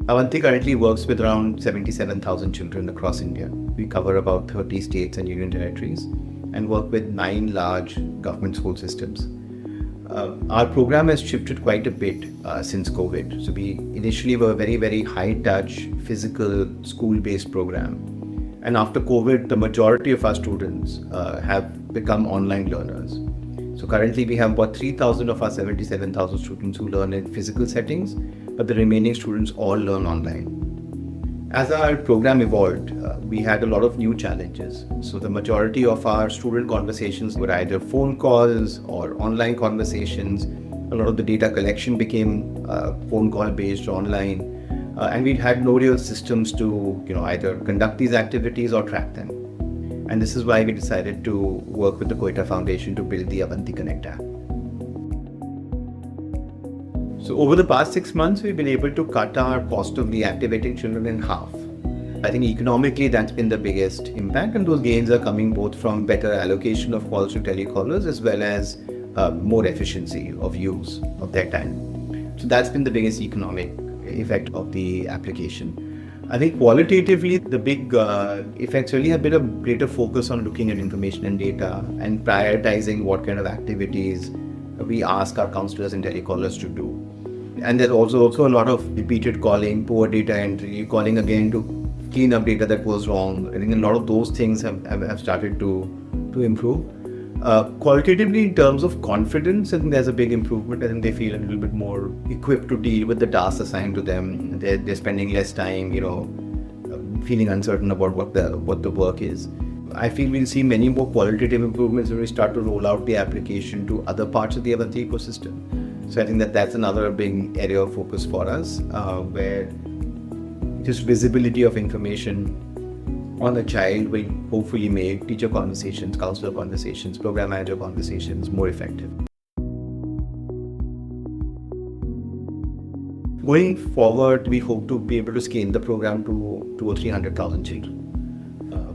Avanti currently works with around 77,000 children across India. We cover about 30 states and union territories and work with 9 large government school systems. Our program has shifted quite a bit since COVID. So we initially were a very, very high-touch, physical, school-based program. And after COVID, the majority of our students have become online learners. So currently we have about 3,000 of our 77,000 students who learn in physical settings, but the remaining students all learn online. As our program evolved, we had a lot of new challenges. So the majority of our student conversations were either phone calls or online conversations. A lot of the data collection became phone call based online. And we had no real systems to either conduct these activities or track them. And this is why we decided to work with the Koita Foundation to build the Avanti Connect app. So over the past 6 months, we've been able to cut our cost of reactivating children in half. I think economically that's been the biggest impact, and those gains are coming both from better allocation of calls to telecallers as well as more efficiency of use of their time. So that's been the biggest economic effect of the application. I think qualitatively, the big effects really have been a greater focus on looking at information and data and prioritizing what kind of activities we ask our counselors and telecallers to do. And there's also a lot of repeated calling, poor data entry, calling again to clean up data that was wrong. I think a lot of those things have started to improve. Qualitatively, in terms of confidence, I think there's a big improvement. I think they feel a little bit more equipped to deal with the tasks assigned to them. They're spending less time, feeling uncertain about what the work is. I feel we'll see many more qualitative improvements when we start to roll out the application to other parts of the Avanti ecosystem. So I think that's another big area of focus for us, where just visibility of information on a child will hopefully make teacher conversations, counselor conversations, program manager conversations more effective. Going forward, we hope to be able to scale the program to 200,000 or 300,000 children.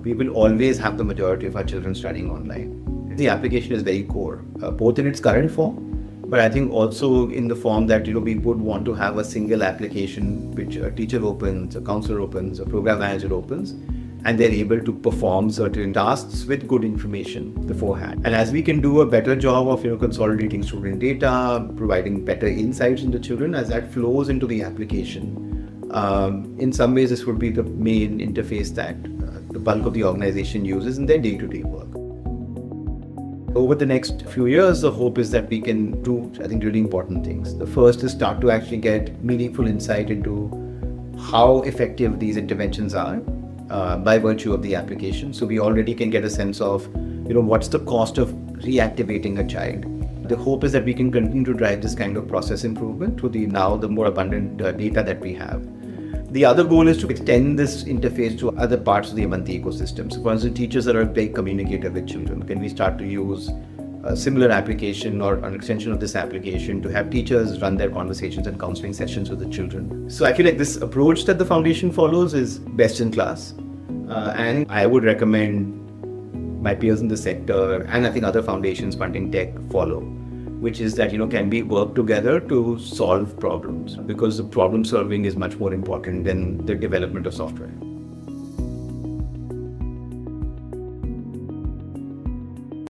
We will always have the majority of our children studying online. The application is very core, both in its current form, but I think also in the form that we would want to have a single application which a teacher opens, a counselor opens, a program manager opens, and they're able to perform certain tasks with good information beforehand. And as we can do a better job of consolidating student data, providing better insights into children as that flows into the application, in some ways this would be the main interface that the bulk of the organization uses in their day-to-day work. Over the next few years, the hope is that we can do, I think, really important things. The first is start to actually get meaningful insight into how effective these interventions are by virtue of the application. So we already can get a sense of, what's the cost of reactivating a child. The hope is that we can continue to drive this kind of process improvement through the more abundant data that we have. The other goal is to extend this interface to other parts of the Avanti ecosystem. So for instance, teachers are a big communicator with children. Can we start to use a similar application or an extension of this application to have teachers run their conversations and counseling sessions with the children? So I feel like this approach that the foundation follows is best in class. And I would recommend my peers in the sector, and I think other foundations funding tech follow, which is that, can we work together to solve problems? Because the problem solving is much more important than the development of software.